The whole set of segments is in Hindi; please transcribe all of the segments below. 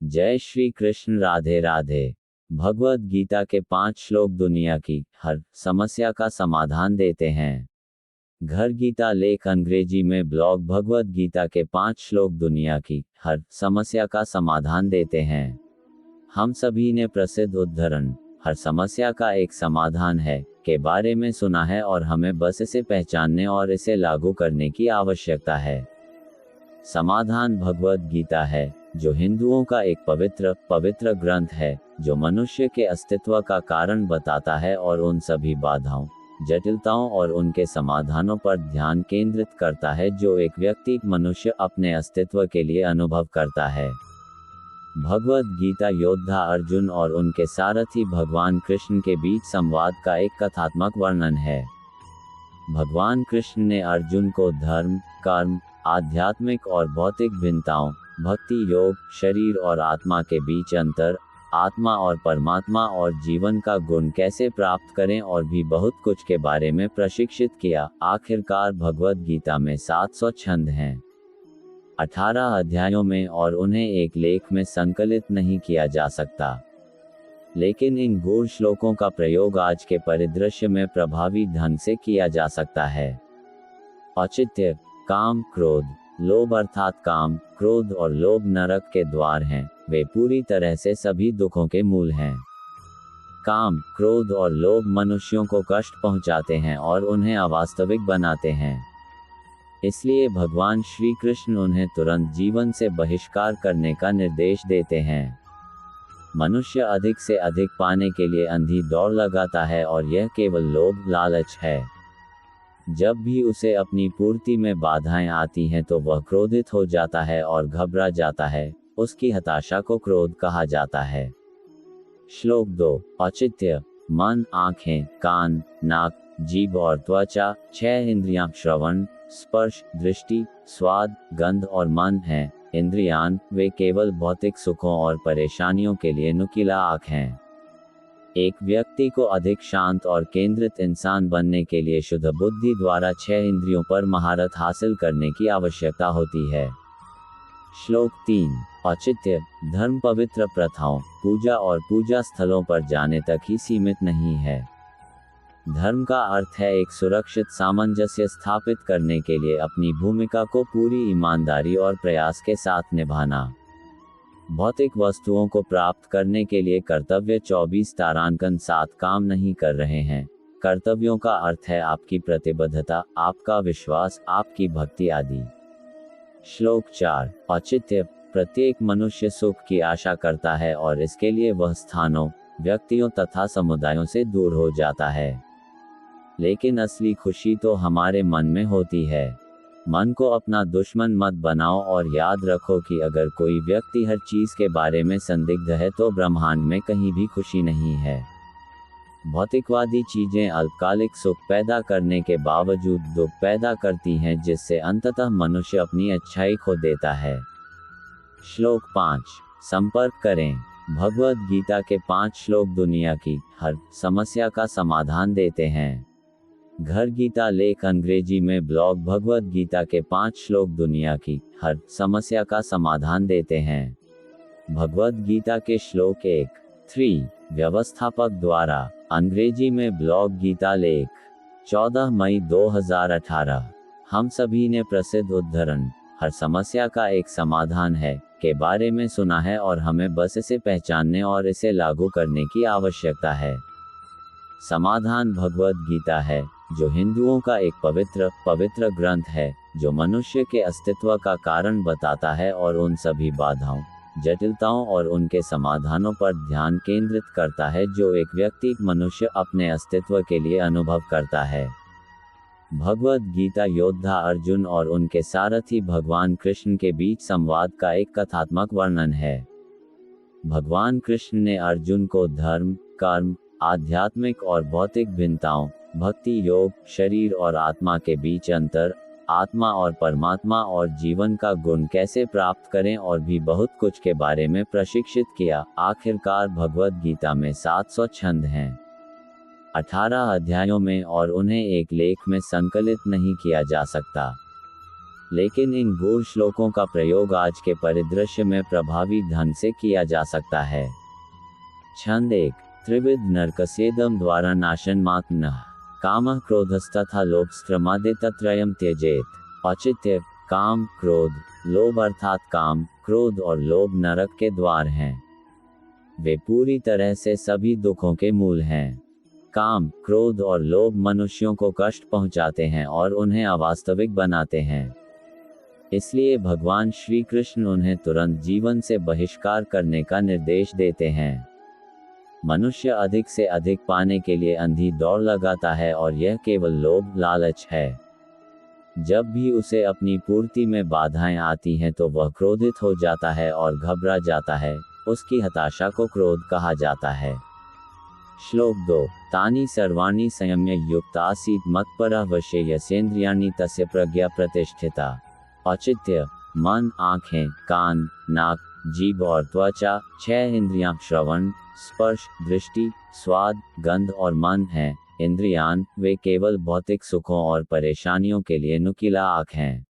जय श्री कृष्ण। राधे राधे। भगवद गीता के 5 श्लोक दुनिया की हर समस्या का समाधान देते हैं। घर गीता लेख अंग्रेजी में ब्लॉग भगवद गीता के 5 श्लोक दुनिया की हर समस्या का समाधान देते हैं। हम सभी ने प्रसिद्ध उद्धरण हर समस्या का एक समाधान है के बारे में सुना है और हमें बस इसे पहचानने और इसे लागू करने की आवश्यकता है। समाधान भगवद गीता है, जो हिंदुओं का एक पवित्र ग्रंथ है, जो मनुष्य के अस्तित्व का कारण बताता है और उन सभी बाधाओं, जटिलताओं और उनके समाधानों पर ध्यान केंद्रित करता है जो एक व्यक्ति मनुष्य अपने अस्तित्व के लिए अनुभव करता है। भगवद गीता योद्धा अर्जुन और उनके सारथी भगवान कृष्ण के बीच संवाद का एक कथात्मक वर्णन है। भगवान कृष्ण ने अर्जुन को धर्म, कर्म, आध्यात्मिक और भौतिक भिन्नताओं, भक्ति योग, शरीर और आत्मा के बीच अंतर, आत्मा और परमात्मा और जीवन का गुण कैसे प्राप्त करें और भी बहुत कुछ के बारे में प्रशिक्षित किया। आखिरकार भगवद गीता में 700 छंद हैं, 18 अध्यायों में, और उन्हें एक लेख में संकलित नहीं किया जा सकता। लेकिन इन गूढ़ श्लोकों का प्रयोग आज के परिदृश्य में प्रभावी ढंग से किया जा सकता है। औचित्य। काम, क्रोध, लोभ अर्थात काम, क्रोध और लोभ नरक के द्वार हैं, वे पूरी तरह से सभी दुखों के मूल हैं। काम, क्रोध और लोभ मनुष्यों को कष्ट पहुंचाते हैं और उन्हें अवास्तविक बनाते हैं। इसलिए भगवान श्री कृष्ण उन्हें तुरंत जीवन से बहिष्कार करने का निर्देश देते हैं। मनुष्य अधिक से अधिक पाने के लिए अंधी दौड़ लगाता है और यह केवल लोभ लालच है। जब भी उसे अपनी पूर्ति में बाधाएं आती हैं तो वह क्रोधित हो जाता है और घबरा जाता है। उसकी हताशा को क्रोध कहा जाता है। श्लोक 2। औचित्य। मन, आंखें, कान, नाक, जीभ और त्वचा, 6 इंद्रियां श्रवण, स्पर्श, दृष्टि, स्वाद, गंध और मन हैं। इंद्रियान, वे केवल भौतिक सुखों और परेशानियों के लिए नुकीला आँख हैं। एक व्यक्ति को अधिक शांत और केंद्रित इंसान बनने के लिए शुद्ध बुद्धि द्वारा 6 इंद्रियों पर महारत हासिल करने की आवश्यकता होती है। श्लोक 3। औचित्य। धर्म पवित्र प्रथाओं, पूजा और पूजा स्थलों पर जाने तक ही सीमित नहीं है। धर्म का अर्थ है एक सुरक्षित सामंजस्य स्थापित करने के लिए अपनी भूमिका को पूरी ईमानदारी और प्रयास के साथ निभाना। भौतिक वस्तुओं को प्राप्त करने के लिए कर्तव्य 24 तारांकन 7 काम नहीं कर रहे हैं। कर्तव्यों का अर्थ है आपकी प्रतिबद्धता, आपका विश्वास, आपकी भक्ति आदि। श्लोक 4। औचित्य। प्रत्येक मनुष्य सुख की आशा करता है और इसके लिए वह स्थानों, व्यक्तियों तथा समुदायों से दूर हो जाता है। लेकिन असली खुशी तो हमारे मन में होती है। मन को अपना दुश्मन मत बनाओ और याद रखो कि अगर कोई व्यक्ति हर चीज के बारे में संदिग्ध है तो ब्रह्मांड में कहीं भी खुशी नहीं है। भौतिकवादी चीजें अल्पकालिक सुख पैदा करने के बावजूद दुख पैदा करती हैं, जिससे अंततः मनुष्य अपनी अच्छाई खो देता है। श्लोक 5। संपर्क करें। भगवद गीता के 5 श्लोक दुनिया की हर समस्या का समाधान देते हैं। घर गीता लेख अंग्रेजी में ब्लॉग भगवद गीता के 5 श्लोक दुनिया की हर समस्या का समाधान देते हैं। भगवद गीता के श्लोक 1-3 व्यवस्थापक द्वारा अंग्रेजी में ब्लॉग गीता लेख 14 मई 2018। हम सभी ने प्रसिद्ध उद्धरण हर समस्या का एक समाधान है के बारे में सुना है और हमें बस इसे पहचानने और इसे लागू करने की आवश्यकता है। समाधान भगवद गीता है, जो हिंदुओं का एक पवित्र ग्रंथ है, जो मनुष्य के अस्तित्व का कारण बताता है और उन सभी बाधाओं, जटिलताओं और उनके समाधानों पर ध्यान केंद्रित करता है जो एक व्यक्ति मनुष्य अपने अस्तित्व के लिए अनुभव करता है। भगवद गीता योद्धा अर्जुन और उनके सारथी भगवान कृष्ण के बीच संवाद का एक कथात्मक वर्णन है। भगवान कृष्ण ने अर्जुन को धर्म, कर्म, आध्यात्मिक और भौतिक भिन्नताओं, भक्ति योग, शरीर और आत्मा के बीच अंतर, आत्मा और परमात्मा और जीवन का गुण कैसे प्राप्त करें और भी बहुत कुछ के बारे में प्रशिक्षित किया। आखिरकार भगवद गीता में 700 छंद हैं, 18 अध्यायों में, और उन्हें एक लेख में संकलित नहीं किया जा सकता। लेकिन इन गूढ़ श्लोकों का प्रयोग आज के परिदृश्य में प्रभावी ढंग से किया जा सकता है। छंद 1। त्रिविध नरकस्येदम द्वारा नाशनमात्मनः कामः क्रोधस्तथा लोभस्त्रमादेतत्रयम् त्यजेत। औचित्य: काम, क्रोध, लोभ अर्थात काम, क्रोध और लोभ नरक के द्वार हैं। वे पूरी तरह से सभी दुखों के मूल हैं। काम, क्रोध और लोभ मनुष्यों को कष्ट पहुंचाते हैं और उन्हें अवास्तविक बनाते हैं। इसलिए भगवान श्री कृष्ण उन्हें तुरंत जीवन से बहिष्कार करने का निर्देश देते हैं। मनुष्य अधिक से अधिक पाने के लिए अंधी दौड़ लगाता है और यह केवल लोभ, लालच है। जब भी उसे अपनी पूर्ति में बाधाएं आती हैं तो वह क्रोधित हो जाता है और घबरा जाता है। उसकी हताशा को क्रोध कहा जाता है। श्लोक 2। तानि सर्वाणि संयम्य युक्त आसीत् मत्परः वशे यस्येन्द्रियाणि तस्य प्रज्ञा प्रतिष्ठिता। औचित्य: मन, आँखें, कान, नाक, जीभ और त्वचा, 6 इंद्रियां श्रवण, स्पर्श, दृष्टि, स्वाद, गंध और मन हैं। इंद्रियान, वे केवल भौतिक सुखों और परेशानियों के लिए नुकीला आँख हैं।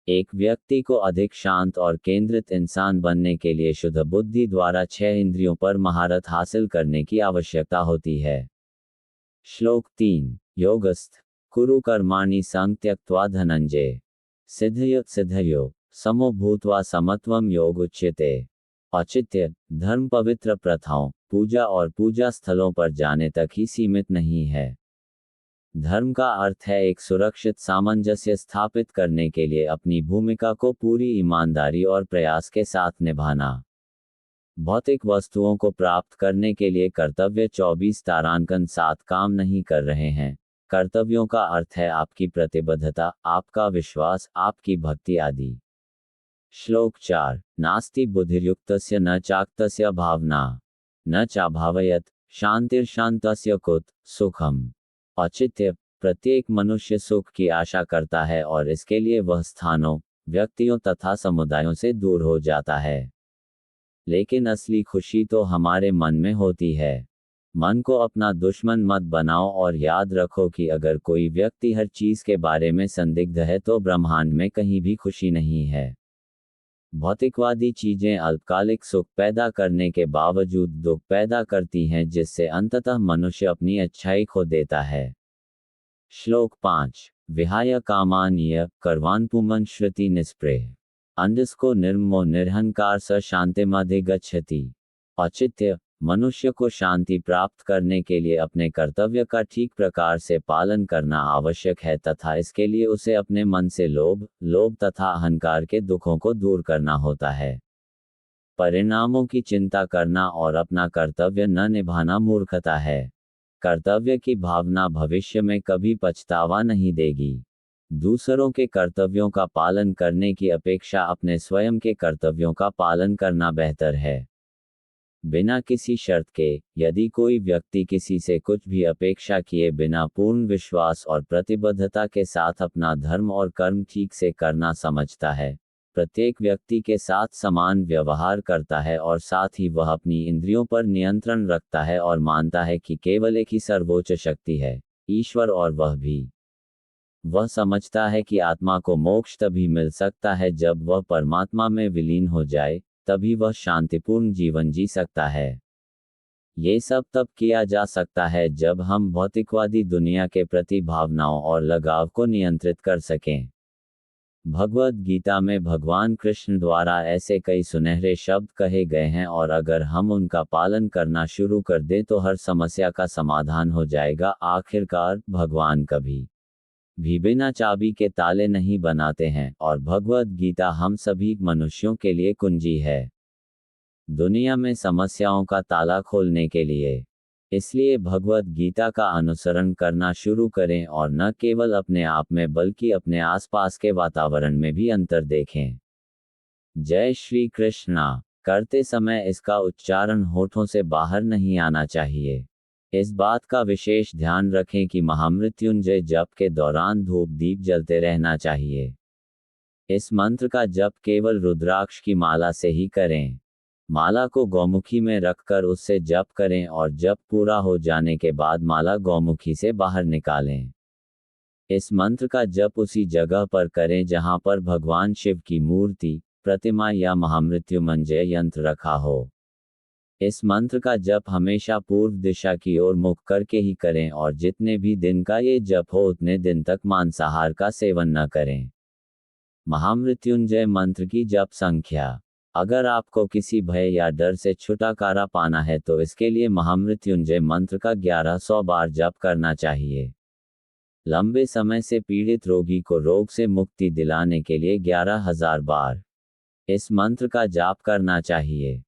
एक व्यक्ति को अधिक शांत और केंद्रित इंसान बनने के लिए शुद्ध बुद्धि द्वारा 6 इंद्रियों पर महारत हासिल करने की आवश्यकता होती है। श्लोक 3। योगस्थ कुरु कर्माणि संत्यक्त्वा धनंजय सिद्धयो समो भूत्वा समत्वम योग उच्यते। औचित्य: धर्म पवित्र प्रथाओं, पूजा और पूजा स्थलों पर जाने तक ही सीमित नहीं है। धर्म का अर्थ है एक सुरक्षित सामंजस्य स्थापित करने के लिए अपनी भूमिका को पूरी ईमानदारी और प्रयास के साथ निभाना। भौतिक वस्तुओं को प्राप्त करने के लिए कर्तव्य 24 तारांकन 7 काम नहीं कर रहे हैं। कर्तव्यों का अर्थ है आपकी प्रतिबद्धता, आपका विश्वास, आपकी भक्ति आदि। श्लोक 4। नास्ति बुद्धिर्युक्तस्य न चाक्तस्य भावना न चाभावयत् शांतिर्शान्तस्य कुत सुखम। औचित्य: प्रत्येक मनुष्य सुख की आशा करता है और इसके लिए वह स्थानों, व्यक्तियों तथा समुदायों से दूर हो जाता है। लेकिन असली खुशी तो हमारे मन में होती है। मन को अपना दुश्मन मत बनाओ और याद रखो कि अगर कोई व्यक्ति हर चीज के बारे में संदिग्ध है तो ब्रह्मांड में कहीं भी खुशी नहीं है। भौतिकवादी चीजें अल्पकालिक सुख पैदा करने के बावजूद दुख पैदा करती हैं, जिससे अंततः मनुष्य अपनी अच्छाई खो देता है। श्लोक 5। विहाय कामान्य कर्वान् पुमन् श्रुति निस्पृह अंधस्को निर्ममो निर्हंकार स शान्तिमधिगच्छति। औचित्य: मनुष्य को शांति प्राप्त करने के लिए अपने कर्तव्य का ठीक प्रकार से पालन करना आवश्यक है तथा इसके लिए उसे अपने मन से लोभ तथा अहंकार के दुखों को दूर करना होता है। परिणामों की चिंता करना और अपना कर्तव्य न निभाना मूर्खता है। कर्तव्य की भावना भविष्य में कभी पछतावा नहीं देगी। दूसरों के कर्तव्यों का पालन करने की अपेक्षा अपने स्वयं के कर्तव्यों का पालन करना बेहतर है। बिना किसी शर्त के, यदि कोई व्यक्ति किसी से कुछ भी अपेक्षा किए बिना पूर्ण विश्वास और प्रतिबद्धता के साथ अपना धर्म और कर्म ठीक से करना समझता है, प्रत्येक व्यक्ति के साथ समान व्यवहार करता है और साथ ही वह अपनी इंद्रियों पर नियंत्रण रखता है और मानता है कि केवल एक ही सर्वोच्च शक्ति है, ईश्वर, और वह समझता है कि आत्मा को मोक्ष तभी मिल सकता है जब वह परमात्मा में विलीन हो जाए, तभी वह शांतिपूर्ण जीवन जी सकता है। ये सब तब किया जा सकता है जब हम भौतिकवादी दुनिया के प्रति भावनाओं और लगाव को नियंत्रित कर सकें। भगवद गीता में भगवान कृष्ण द्वारा ऐसे कई सुनहरे शब्द कहे गए हैं और अगर हम उनका पालन करना शुरू कर दें तो हर समस्या का समाधान हो जाएगा। आखिरकार भगवान कभी भी बिना चाबी के ताले नहीं बनाते हैं और भगवद गीता हम सभी मनुष्यों के लिए कुंजी है, दुनिया में समस्याओं का ताला खोलने के लिए। इसलिए भगवद गीता का अनुसरण करना शुरू करें और न केवल अपने आप में बल्कि अपने आसपास के वातावरण में भी अंतर देखें। जय श्री कृष्णा करते समय इसका उच्चारण होठों से बाहर नहीं आना चाहिए। इस बात का विशेष ध्यान रखें कि महामृत्युंजय जप के दौरान धूप दीप जलते रहना चाहिए। इस मंत्र का जप केवल रुद्राक्ष की माला से ही करें। माला को गौमुखी में रखकर उससे जप करें और जप पूरा हो जाने के बाद माला गौमुखी से बाहर निकालें। इस मंत्र का जप उसी जगह पर करें जहां पर भगवान शिव की मूर्ति, प्रतिमा या महामृत्युंजय यंत्र रखा हो। इस मंत्र का जप हमेशा पूर्व दिशा की ओर मुख करके ही करें और जितने भी दिन का ये जप हो उतने दिन तक मांसाहार का सेवन न करें। महामृत्युंजय मंत्र की जप संख्या। अगर आपको किसी भय या डर से छुटकारा पाना है तो इसके लिए महामृत्युंजय मंत्र का 1100 बार जप करना चाहिए। लंबे समय से पीड़ित रोगी को रोग से मुक्ति दिलाने के लिए 11,000 बार इस मंत्र का जाप करना चाहिए।